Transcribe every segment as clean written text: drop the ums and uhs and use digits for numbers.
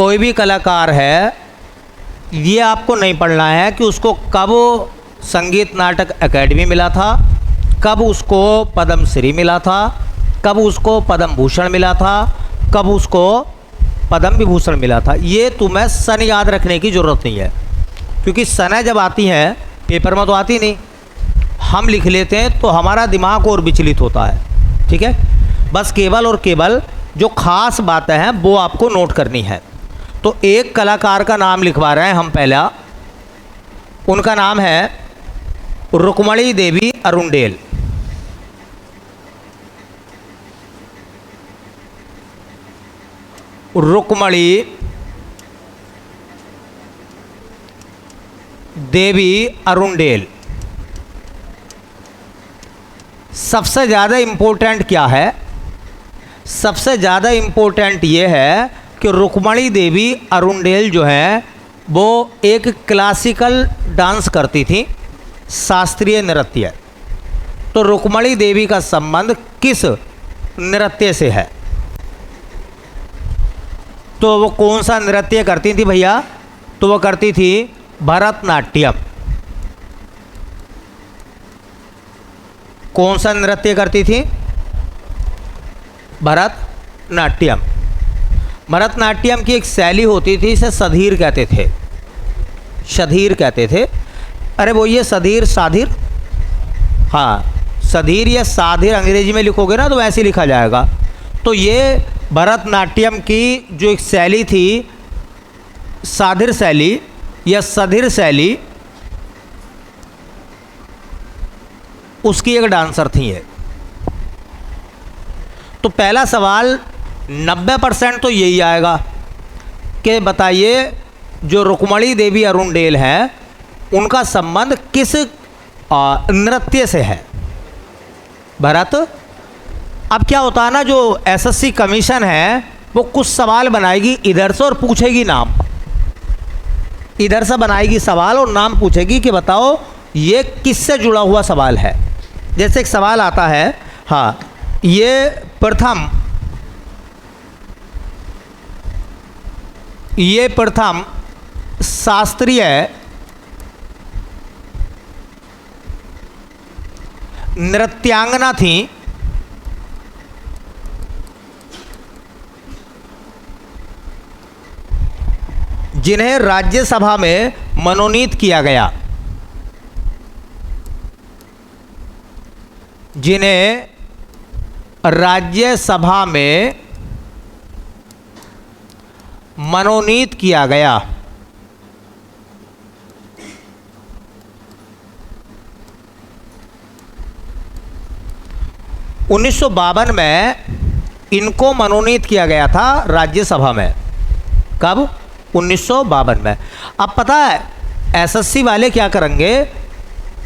कोई भी कलाकार है, ये आपको नहीं पढ़ना है कि उसको कब संगीत नाटक अकेडमी मिला था, कब उसको पद्मश्री मिला था, कब उसको पद्म भूषण मिला था, कब उसको पद्म विभूषण मिला था। ये तुम्हें सन याद रखने की ज़रूरत नहीं है, क्योंकि सनें जब आती हैं पेपर में तो आती नहीं, हम लिख लेते हैं तो हमारा दिमाग और विचलित होता है। ठीक है, बस केवल और केवल जो ख़ास बातें हैं वो आपको नोट करनी है। तो एक कलाकार का नाम लिखवा रहे हैं हम पहला, उनका नाम है रुक्मणी देवी अरुणडेल। रुक्मणी देवी अरुणडेल। सबसे ज़्यादा इम्पोर्टेंट क्या है? सबसे ज़्यादा इम्पोर्टेंट ये है कि रुक्मणी देवी अरुणडेल जो है वो एक क्लासिकल डांस करती थी, शास्त्रीय नृत्य। तो रुक्मणी देवी का संबंध किस नृत्य से है? तो वो कौन सा नृत्य करती थी भैया? तो वो करती थी भरतनाट्यम। कौन सा नृत्य करती थी? भरतनाट्यम। भरतनाट्यम की एक शैली होती थी, इसे सधीर कहते थे, सधीर कहते थे। अरे वो ये सधीर साधीर, हाँ सधीर या साधीर अंग्रेजी में लिखोगे ना तो वैसे लिखा जाएगा। तो ये भरतनाट्यम की जो एक शैली थी, साधीर शैली या सधीर शैली, उसकी एक डांसर थी ये। तो पहला सवाल 90% तो यही आएगा कि बताइए जो रुक्मणी देवी अरुणडेल हैं उनका संबंध किस नृत्य से है? भरत। अब क्या होता है ना, जो एसएससी कमीशन है वो कुछ सवाल बनाएगी इधर से और पूछेगी नाम, इधर से बनाएगी सवाल और नाम पूछेगी कि बताओ ये किससे जुड़ा हुआ सवाल है। जैसे एक सवाल आता है, हाँ ये प्रथम शास्त्रीय नृत्यांगना थी जिन्हें राज्यसभा में मनोनीत किया गया, जिन्हें राज्यसभा में मनोनीत किया गया। उन्नीस में इनको मनोनीत किया गया था राज्यसभा में। कब? 1952 में। अब पता है एसएससी वाले क्या करेंगे,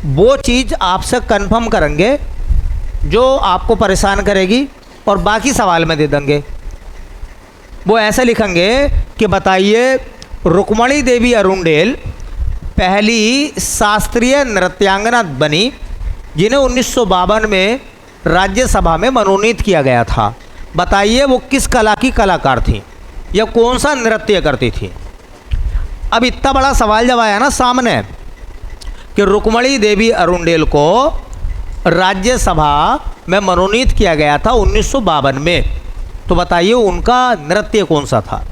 वो चीज़ आपसे कंफर्म करेंगे जो आपको परेशान करेगी और बाकी सवाल में दे देंगे। वो ऐसे लिखेंगे कि बताइए रुक्मणी देवी अरुणडेल पहली शास्त्रीय नृत्यांगना बनी जिन्हें 1952 में राज्यसभा में मनोनीत किया गया था। बताइए वो किस कला की कलाकार थी या कौन सा नृत्य करती थी। अब इतना बड़ा सवाल जब आया ना सामने कि रुक्मणी देवी अरुणडेल को राज्यसभा में मनोनीत किया गया था 1952 में, तो बताइए उनका नृत्य कौन सा था?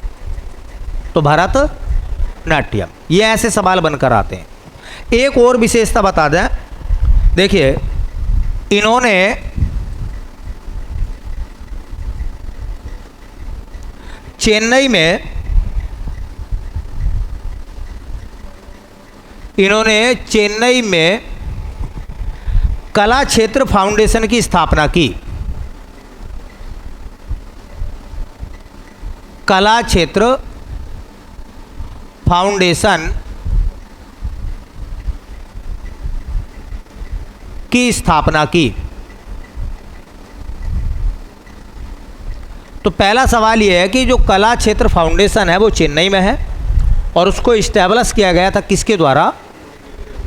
तो भरतनाट्यम। ये ऐसे सवाल बनकर आते हैं। एक और विशेषता बता दें, देखिए इन्होंने चेन्नई में कला क्षेत्र फाउंडेशन की स्थापना की। कला क्षेत्र फाउंडेशन की स्थापना की। तो पहला सवाल यह है कि जो कला क्षेत्र फाउंडेशन है वो चेन्नई में है और उसको इस्टेब्लिश किया गया था किसके द्वारा?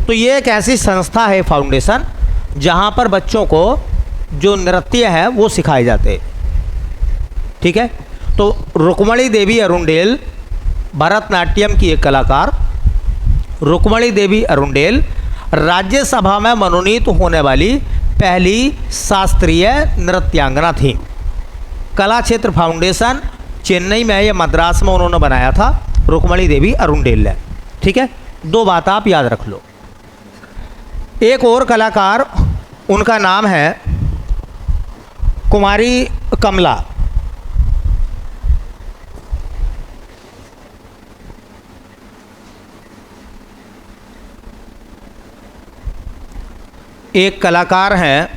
तो ये एक ऐसी संस्था है फाउंडेशन जहाँ पर बच्चों को जो नृत्य है वो सिखाए जाते। ठीक है, तो रुक्मणी देवी अरुणडेल भरतनाट्यम की एक कलाकार रुक्मणी देवी अरुंडेल राज्यसभा में मनोनीत होने वाली पहली शास्त्रीय नृत्यांगना थी। कला क्षेत्र फाउंडेशन चेन्नई में या मद्रास में उन्होंने बनाया था, रुक्मणी देवी अरुंडेल ने। ठीक है, दो बात आप याद रख लो। एक और कलाकार, उनका नाम है कुमारी कमला। एक कलाकार हैं,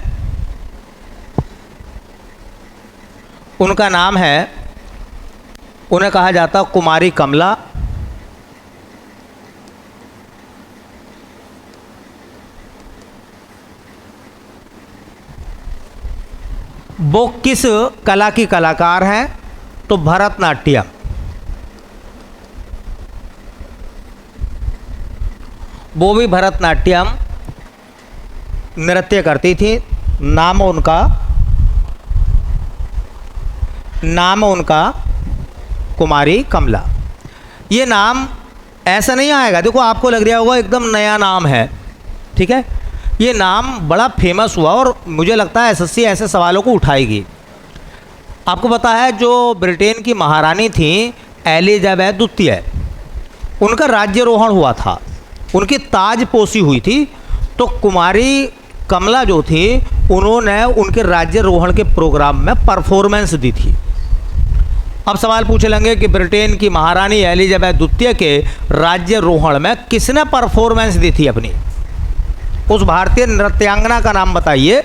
उनका नाम है, उन्हें कहा जाता कुमारी कमला। वो किस कला की कलाकार हैं? तो भरतनाट्यम। वो भी भरतनाट्यम नृत्य करती थी। नाम उनका कुमारी कमला। ये नाम ऐसा नहीं आएगा, देखो आपको लग रहा होगा एकदम नया नाम है। ठीक है, ये नाम बड़ा फेमस हुआ और मुझे लगता है एसएससी ऐसे सवालों को उठाएगी। आपको पता है जो ब्रिटेन की महारानी थी एलिजाबेथ द्वितीय, उनका राज्यारोहण हुआ था, उनकी ताजपोशी हुई थी। तो कुमारी कमला जो थी उन्होंने उनके राज्यारोहण के प्रोग्राम में परफॉर्मेंस दी थी। अब सवाल पूछ लेंगे कि ब्रिटेन की महारानी एलिजाबेथ द्वितीय के राज्यारोहण में किसने परफॉर्मेंस दी थी अपनी? उस भारतीय नृत्यांगना का नाम बताइए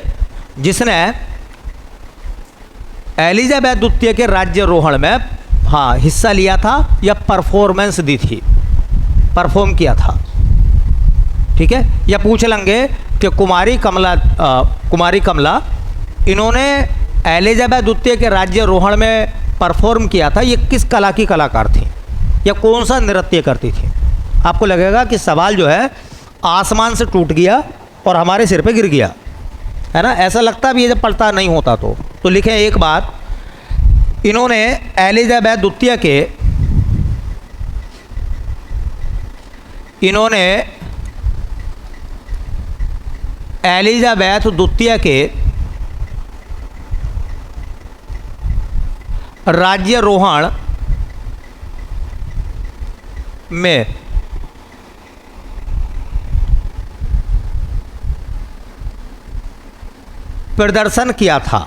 जिसने एलिजाबेथ द्वितीय के राज्यारोहण में हिस्सा लिया था या परफॉर्मेंस दी थी, परफॉर्म किया था। ठीक है, या पूछ लेंगे कि कुमारी कमला इन्होंने एलिजाबेथ द्वितीय के राज्यारोहण में परफॉर्म किया था, ये किस कला की कलाकार थी या कौन सा नृत्य करती थी? आपको लगेगा कि सवाल जो है आसमान से टूट गया और हमारे सिर पे गिर गया, है ना? ऐसा लगता भी है जब पढ़ता नहीं होता तो लिखें एक बात, इन्होंने एलिजाबेथ द्वितीय के राज्यारोहण में प्रदर्शन किया था।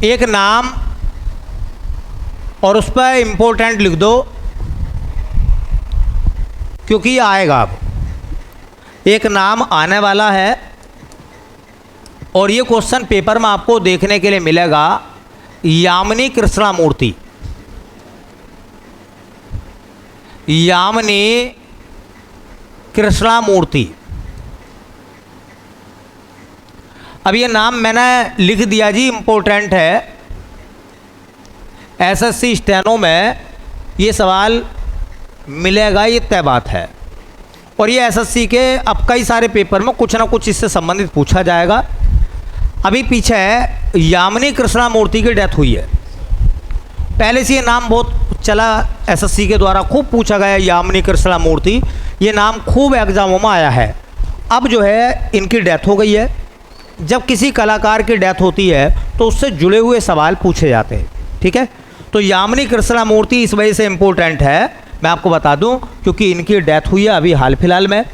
एक नाम और उस पर इम्पोर्टेंट लिख दो क्योंकि ये आएगा। अब एक नाम आने वाला है और ये क्वेश्चन पेपर में आपको देखने के लिए मिलेगा, यामिनी कृष्णमूर्ति। यामिनी कृष्णमूर्ति। अब ये नाम मैंने लिख दिया जी, इम्पोर्टेंट है। एसएससी स्टेनो में ये सवाल मिलेगा, ये तय बात है। और ये एसएससी के अब कई सारे पेपर में कुछ ना कुछ इससे संबंधित पूछा जाएगा। अभी पीछे यामिनी कृष्णमूर्ति की डेथ हुई है। पहले से ये नाम बहुत चला, एसएससी के द्वारा खूब पूछा गया यामिनी कृष्णमूर्ति, ये नाम खूब एग्जामों में आया है। अब जो है इनकी डेथ हो गई है। जब किसी कलाकार की डेथ होती है तो उससे जुड़े हुए सवाल पूछे जाते हैं। ठीक है, तो यामिनी कृष्णमूर्ति इस वजह से इम्पोर्टेंट है, मैं आपको बता दूं, क्योंकि इनकी डेथ हुई है अभी हाल फिलहाल में।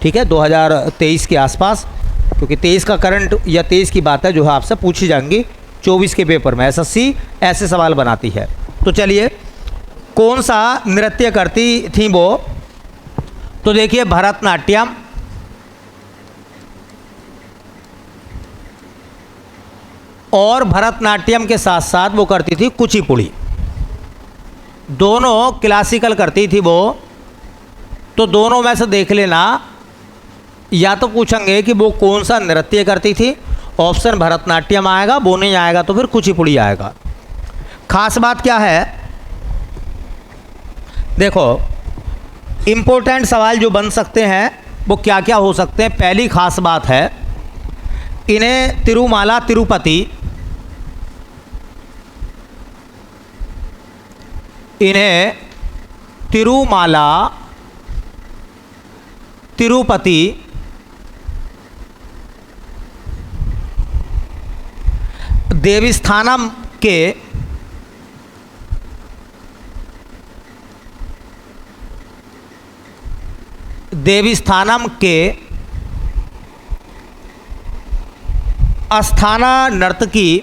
ठीक है, 2023 के आसपास, क्योंकि 23 का करंट या 23 की बात है जो है आपसे पूछी जाएंगी 24 के पेपर में। एसएससी ऐसे सवाल बनाती है। तो चलिए, कौन सा नृत्य करती थी वो? तो देखिए, भरतनाट्यम, और भरतनाट्यम के साथ साथ वो करती थी कुचिपुड़ी। दोनों क्लासिकल करती थी वो। तो दोनों में से देख लेना, या तो पूछेंगे कि वो कौन सा नृत्य करती थी ऑप्शन भरतनाट्यम आएगा, वो नहीं आएगा तो फिर कुचिपुड़ी आएगा। खास बात क्या है, देखो इम्पोर्टेंट सवाल जो बन सकते हैं वो क्या क्या हो सकते हैं। पहली खास बात है, इन्हें तिरुमाला तिरुपति, इन्हें तिरुमाला तिरुपति देवस्थानम के अस्थाना नर्तकी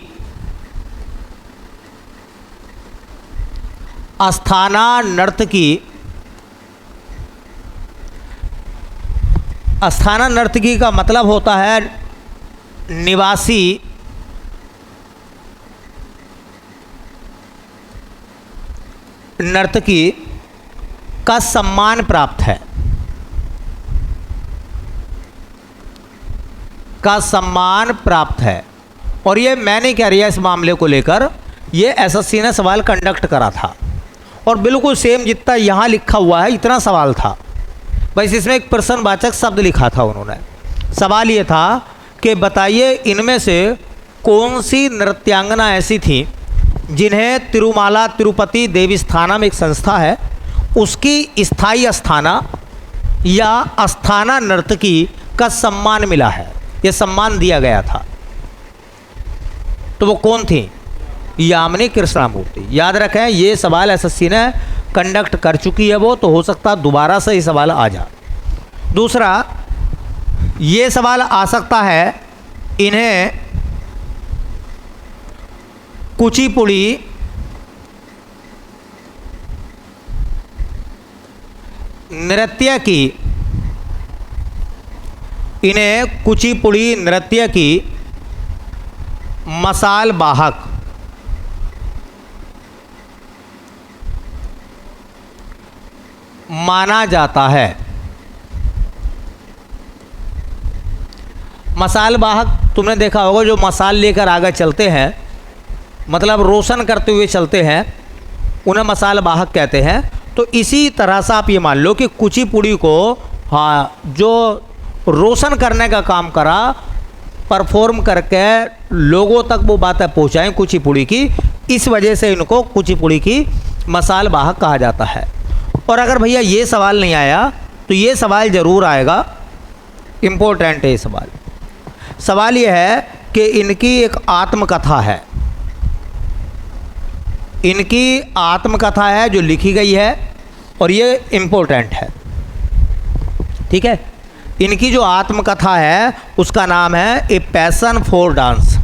का मतलब होता है निवासी नर्तकी का सम्मान प्राप्त है, का सम्मान प्राप्त है। और ये मैं नहीं कह रही इस मामले को लेकर, ये एसएससी ने सवाल कंडक्ट करा था और बिल्कुल सेम जितना यहाँ लिखा हुआ है इतना सवाल था, बस इसमें एक प्रश्नवाचक शब्द लिखा था उन्होंने। सवाल ये था कि बताइए इनमें से कौन सी नृत्यांगना ऐसी थी जिन्हें तिरुमाला तिरुपति देवस्थानम एक संस्था है उसकी स्थायी अस्थाना या अस्थाना नर्तकी का सम्मान मिला है, ये सम्मान दिया गया था। तो वो कौन थी? यामिनी कृष्णामूर्ति। याद रखें ये सवाल एसएससी ने कंडक्ट कर चुकी है वो, तो हो सकता है दोबारा से ये सवाल आ जा। दूसरा ये सवाल आ सकता है, इन्हें कुचिपुड़ी नृत्य की, इन्हें कुचिपुड़ी नृत्य की मसाल वाहक माना जाता है। मसाल वाहक तुमने देखा होगा, जो मसाल लेकर आगे चलते हैं, मतलब रोशन करते हुए चलते हैं, उन्हें मसाल वाहक कहते हैं। तो इसी तरह से आप ये मान लो कि कुचिपुड़ी को, हाँ, जो रोशन करने का काम करा, परफॉर्म करके लोगों तक वो बातें पहुँचाएँ कुचिपुड़ी की, इस वजह से इनको कुचिपुड़ी की मसाल वाहक कहा जाता है। और अगर भैया ये सवाल नहीं आया तो ये सवाल ज़रूर आएगा, इम्पोर्टेंट है ये सवाल। सवाल ये है कि इनकी एक आत्मकथा है, इनकी आत्मकथा है जो लिखी गई है और ये इम्पोर्टेंट है, ठीक है। इनकी जो आत्मकथा है उसका नाम है a passion for dance,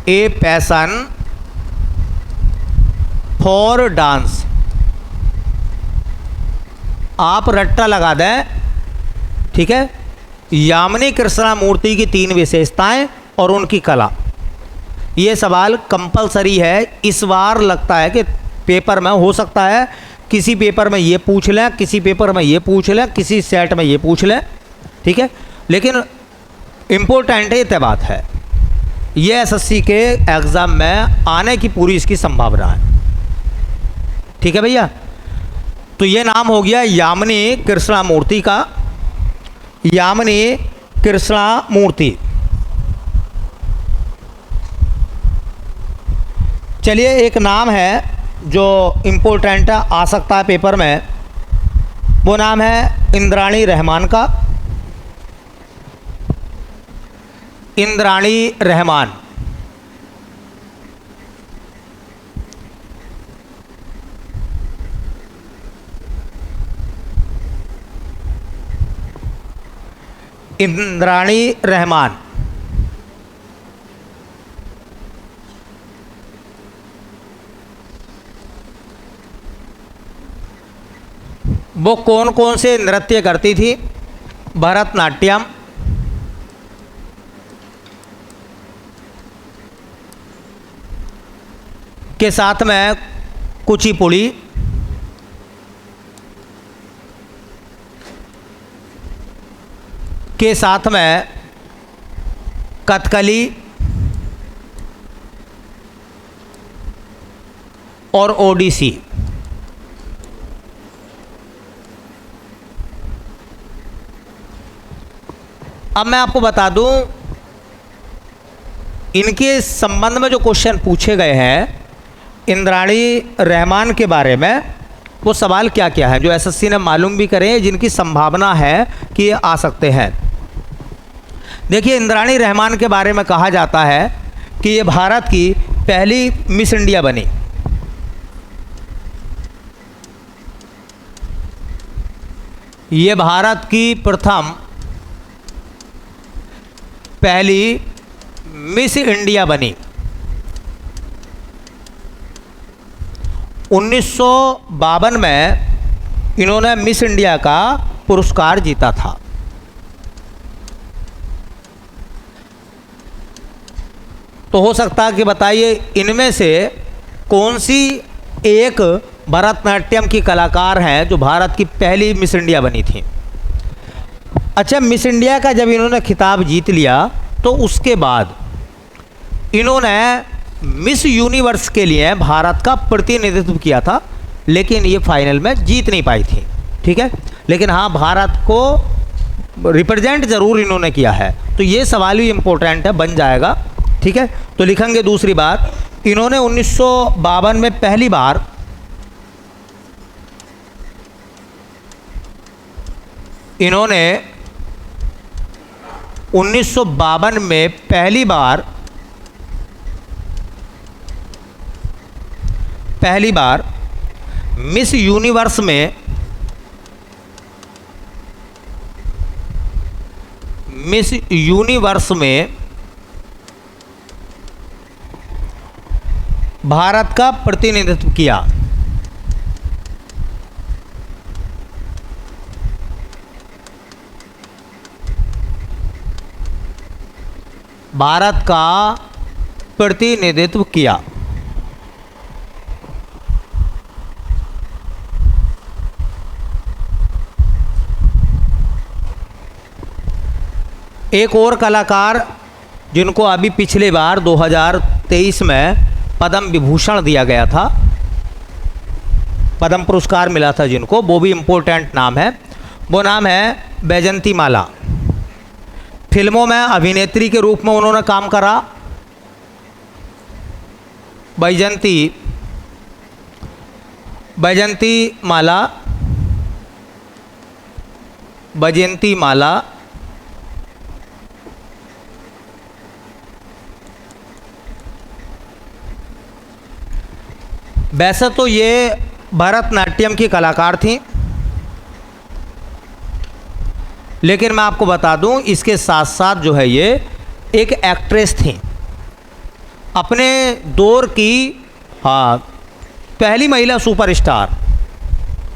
a passion for dance. आप रट्टा लगा दें, ठीक है। यामिनी कृष्णामूर्ति की 3 विशेषताएं और उनकी कला, ये सवाल कंपलसरी है। इस बार लगता है कि पेपर में हो सकता है किसी पेपर में ये पूछ लें, किसी पेपर में ये पूछ लें, किसी सेट में ये पूछ लें, ठीक है। लेकिन इम्पोर्टेंट है, तय बात है, ये एसएससी के एग्ज़ाम में आने की पूरी इसकी संभावना है, ठीक है भैया। तो ये नाम हो गया यामिनी कृष्णामूर्ति का, यामिनी कृष्णामूर्ति। चलिए एक नाम है जो इम्पोर्टेंट आ सकता है पेपर में, वो नाम है इंद्राणी रहमान का। इंद्राणी रहमान, इंद्राणी रहमान। वो कौन कौन से नृत्य करती थी? भरतनाट्यम, के साथ में कुचिपुड़ी, के साथ में कथकली और ओडिसी। अब मैं आपको बता दूं, इनके संबंध में जो क्वेश्चन पूछे गए हैं इंद्राणी रहमान के बारे में, वो सवाल क्या क्या है जो एसएससी ने मालूम भी करें, जिनकी संभावना है कि ये आ सकते हैं। देखिए, इंद्राणी रहमान के बारे में कहा जाता है कि ये भारत की पहली मिस इंडिया बनी। ये भारत की प्रथम पहली मिस इंडिया बनी। 1952 में इन्होंने मिस इंडिया का पुरस्कार जीता था। तो हो सकता है कि बताइए इनमें से कौन सी एक भरतनाट्यम की कलाकार हैं जो भारत की पहली मिस इंडिया बनी थी। अच्छा, मिस इंडिया का जब इन्होंने खिताब जीत लिया तो उसके बाद इन्होंने मिस यूनिवर्स के लिए भारत का प्रतिनिधित्व किया था, लेकिन ये फाइनल में जीत नहीं पाई थी। ठीक है, लेकिन हाँ, भारत को रिप्रेजेंट ज़रूर इन्होंने किया है। तो ये सवाल भी इम्पोर्टेंट है, बन जाएगा। ठीक है, तो लिखेंगे दूसरी बात, इन्होंने 1952 में पहली बार इन्होंने 1952 में पहली बार मिस यूनिवर्स में भारत का प्रतिनिधित्व किया। भारत का प्रतिनिधित्व किया। एक और कलाकार जिनको अभी पिछले बार 2023 में पद्म विभूषण दिया गया था, पद्म पुरस्कार मिला था जिनको, वो भी इम्पोर्टेंट नाम है। वो नाम है बैजंती माला। फिल्मों में अभिनेत्री के रूप में उन्होंने काम करा। बैजंती माला वैसे तो ये भरतनाट्यम की कलाकार थी, लेकिन मैं आपको बता दूं इसके साथ साथ जो है ये एक एक्ट्रेस थी। अपने दौर की पहली महिला सुपरस्टार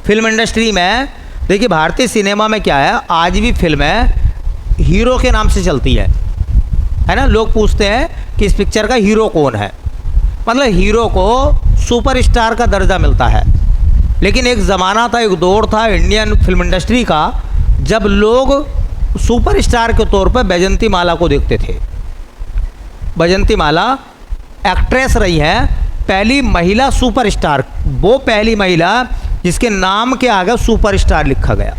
फिल्म इंडस्ट्री में। देखिए, भारतीय सिनेमा में क्या है, आज भी फिल्में हीरो के नाम से चलती है ना। लोग पूछते हैं कि इस पिक्चर का हीरो कौन है, मतलब हीरो को सुपरस्टार का दर्जा मिलता है। लेकिन एक ज़माना था, एक दौर था इंडियन फिल्म इंडस्ट्री का, जब लोग सुपरस्टार के तौर पर बैजंती माला को देखते थे। बैजंती माला एक्ट्रेस रही हैं, पहली महिला सुपरस्टार, वो पहली महिला जिसके नाम के आगे सुपरस्टार लिखा गया।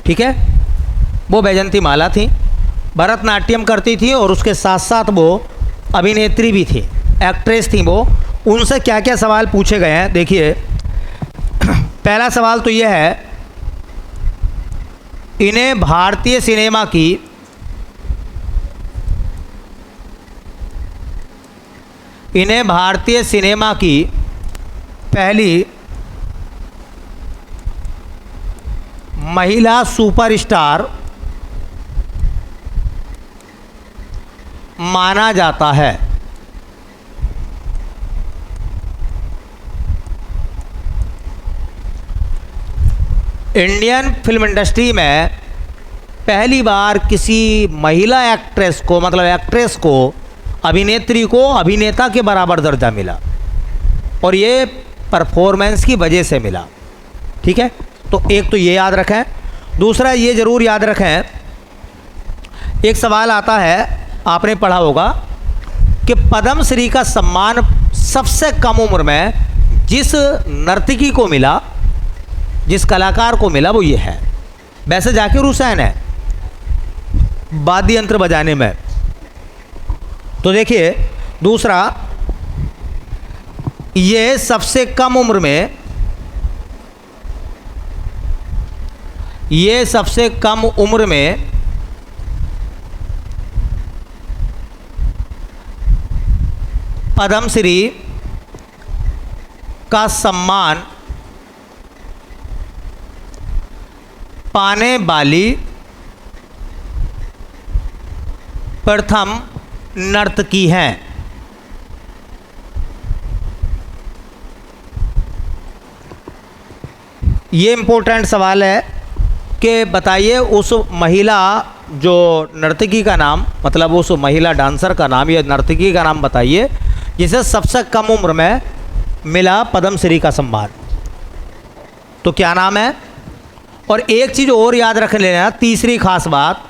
ठीक है, वो बैजंती माला थी, भरतनाट्यम करती थी और उसके साथ साथ वो अभिनेत्री भी थी, एक्ट्रेस थी वो। उनसे क्या क्या सवाल पूछे गए हैं देखिए। पहला सवाल तो यह है, इन्हें भारतीय सिनेमा की पहली महिला सुपरस्टार माना जाता है। इंडियन फिल्म इंडस्ट्री में पहली बार किसी महिला एक्ट्रेस को, मतलब एक्ट्रेस को, अभिनेत्री को अभिनेता के बराबर दर्जा मिला, और ये परफॉर्मेंस की वजह से मिला। ठीक है, तो एक तो ये याद रखें। दूसरा ये ज़रूर याद रखें, एक सवाल आता है, आपने पढ़ा होगा कि पद्मश्री का सम्मान सबसे कम उम्र में जिस नर्तकी को मिला, जिस कलाकार को मिला, वो ये है। वैसे जाकिर हुसैन है वाद्य यंत्र बजाने में। तो देखिए दूसरा, ये सबसे कम उम्र में, ये सबसे कम उम्र में पद्मश्री का सम्मान पाने वाली प्रथम नर्तकी हैं। ये इम्पोर्टेंट सवाल है कि बताइए उस महिला जो नर्तकी का नाम, मतलब उस महिला डांसर का नाम या नर्तकी का नाम बताइए जिसे सबसे कम उम्र में मिला पद्मश्री का सम्मान। तो क्या नाम है? और एक चीज़ और याद रख लेना, तीसरी खास बात,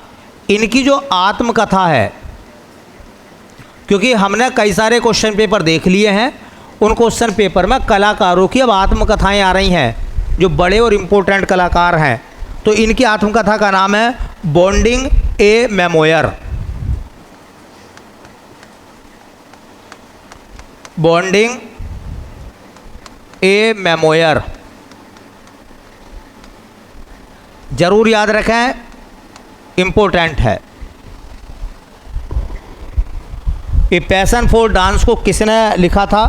इनकी जो आत्मकथा है, क्योंकि हमने कई सारे क्वेश्चन पेपर देख लिए हैं, उन क्वेश्चन पेपर में कलाकारों की अब आत्मकथाएं आ रही हैं जो बड़े और इम्पोर्टेंट कलाकार हैं। तो इनकी आत्मकथा का नाम है बॉन्डिंग ए मेमोयर। बॉन्डिंग ए मेमोयर जरूर याद रखें, इम्पोर्टेंट है। ये पैशन फॉर डांस को किसने लिखा था?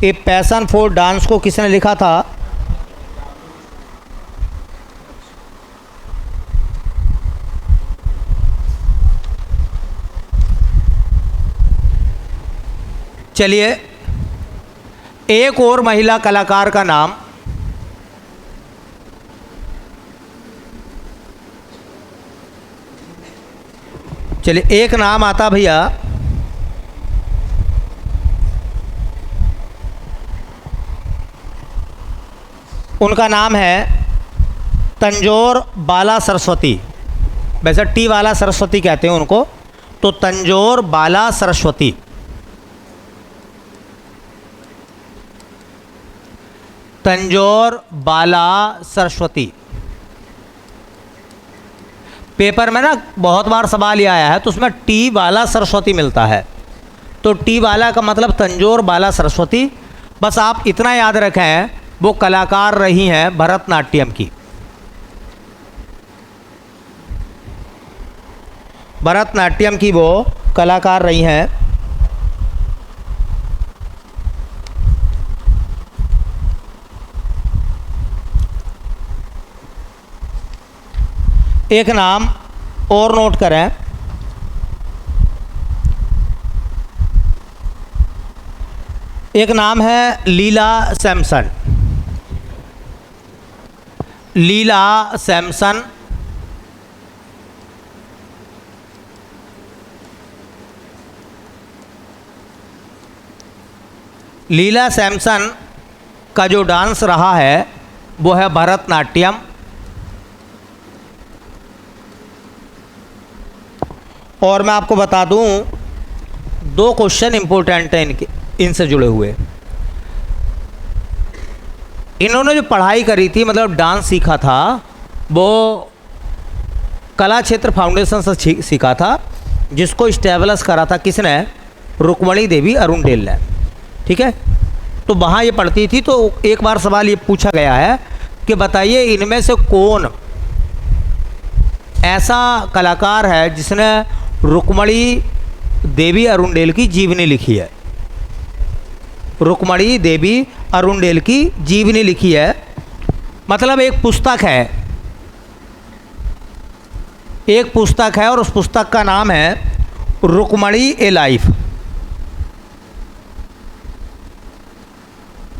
ये पैशन फॉर डांस को किसने लिखा था? चलिए एक और महिला कलाकार का नाम, चलिए एक नाम आता भैया, उनका नाम है तंजौर बाला सरस्वती। वैसे टी बाला सरस्वती कहते हैं उनको, तो तंजौर बाला सरस्वती। तंजौर बाला सरस्वती। पेपर में ना बहुत बार सवाल ये आया है, तो उसमें टी बाला सरस्वती मिलता है। तो टी बाला का मतलब तंजौर बाला सरस्वती। बस आप इतना याद रखें, वो कलाकार रही हैं भरतनाट्यम की। भरतनाट्यम की वो कलाकार रही हैं। एक नाम और नोट करें, एक नाम है लीला सैमसन। लीला सैमसन लीला सैमसन का जो डांस रहा है वो है भरतनाट्यम। और मैं आपको बता दूं, दो क्वेश्चन इंपॉर्टेंट हैं इनसे जुड़े हुए। इन्होंने जो पढ़ाई करी थी, मतलब डांस सीखा था, वो कला क्षेत्र फाउंडेशन से सीखा था, जिसको स्टेब्लिश करा था किसने? रुक्मणी देवी अरुणडेल ने। ठीक है, तो वहाँ ये पढ़ती थी। तो एक बार सवाल ये पूछा गया है कि बताइए इनमें से कौन ऐसा कलाकार है जिसने रुक्मणी देवी अरुणडेल की जीवनी लिखी है? रुक्मणी देवी अरुणडेल की जीवनी लिखी है, मतलब एक पुस्तक है, एक पुस्तक है, और उस पुस्तक का नाम है Rukmini a life.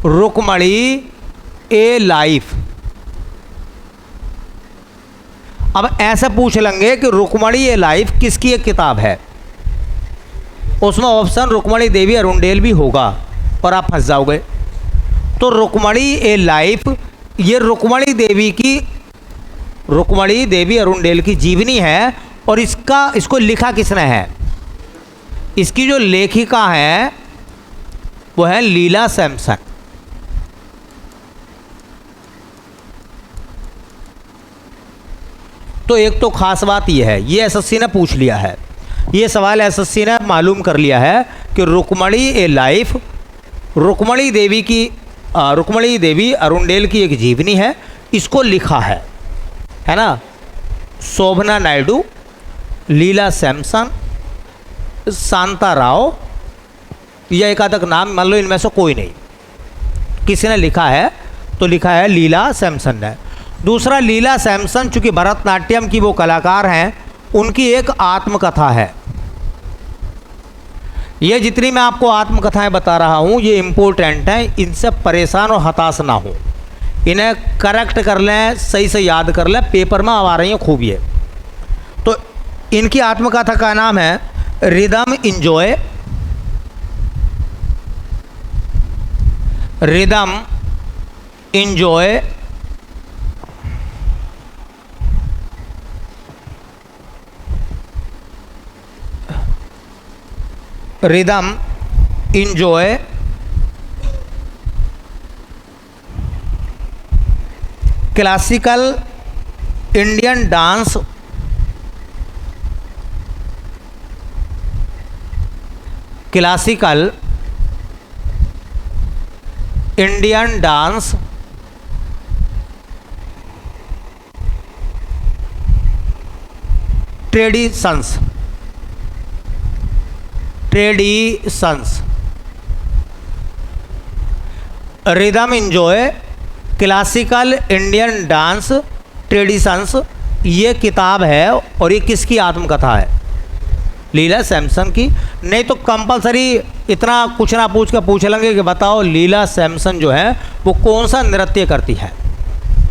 Rukmini a life. अब ऐसे पूछ लेंगे कि रुक्मणी ए लाइफ किसकी एक किताब है, उसमें ऑप्शन रुक्मणी देवी अरुणडेल भी होगा और आप फंस जाओगे। तो रुक्मणी ए लाइफ ये रुक्मणी देवी की रुक्मणी देवी अरुणडेल की जीवनी है। और इसको लिखा किसने है? इसकी जो लेखिका है वो है लीला सैमसन। तो एक तो खास बात यह है, ये एसएससी ने पूछ लिया है, ये सवाल एसएससी ने मालूम कर लिया है कि Rukmini a life, Rukmini Devi Arundale की एक जीवनी है, इसको लिखा है ना, शोभना नायडू, लीला सैमसन, शांता राव, या एक आधक नाम मान लो, इनमें से कोई नहीं, किसी ने लिखा है तो लिखा है लीला सैमसन ने। दूसरा, लीला सैमसन चूंकि भरतनाट्यम की वो कलाकार हैं, उनकी एक आत्मकथा है। ये जितनी मैं आपको आत्मकथाएं बता रहा हूँ ये इम्पोर्टेंट हैं, इनसे परेशान और हताश ना हो, इन्हें करेक्ट कर लें, सही से याद कर लें, पेपर में आ रही हैं खूब ये। तो इनकी आत्मकथा का नाम है rhythm enjoy, rhythm enjoy, rhythm enjoy, classical Indian dance, classical Indian dance, traditions, rhythm enjoy, classical Indian dance, traditions, ये किताब है। और ये किसकी आत्मकथा है? लीला सैमसन की। नहीं तो कंपलसरी इतना कुछ ना पूछ लेंगे कि बताओ लीला सैमसन जो है वो कौन सा नृत्य करती है।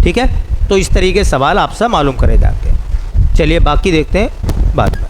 ठीक है, तो इस तरीके से सवाल आपसे मालूम करे जाते हैं। चलिए बाकी देखते हैं बाद में।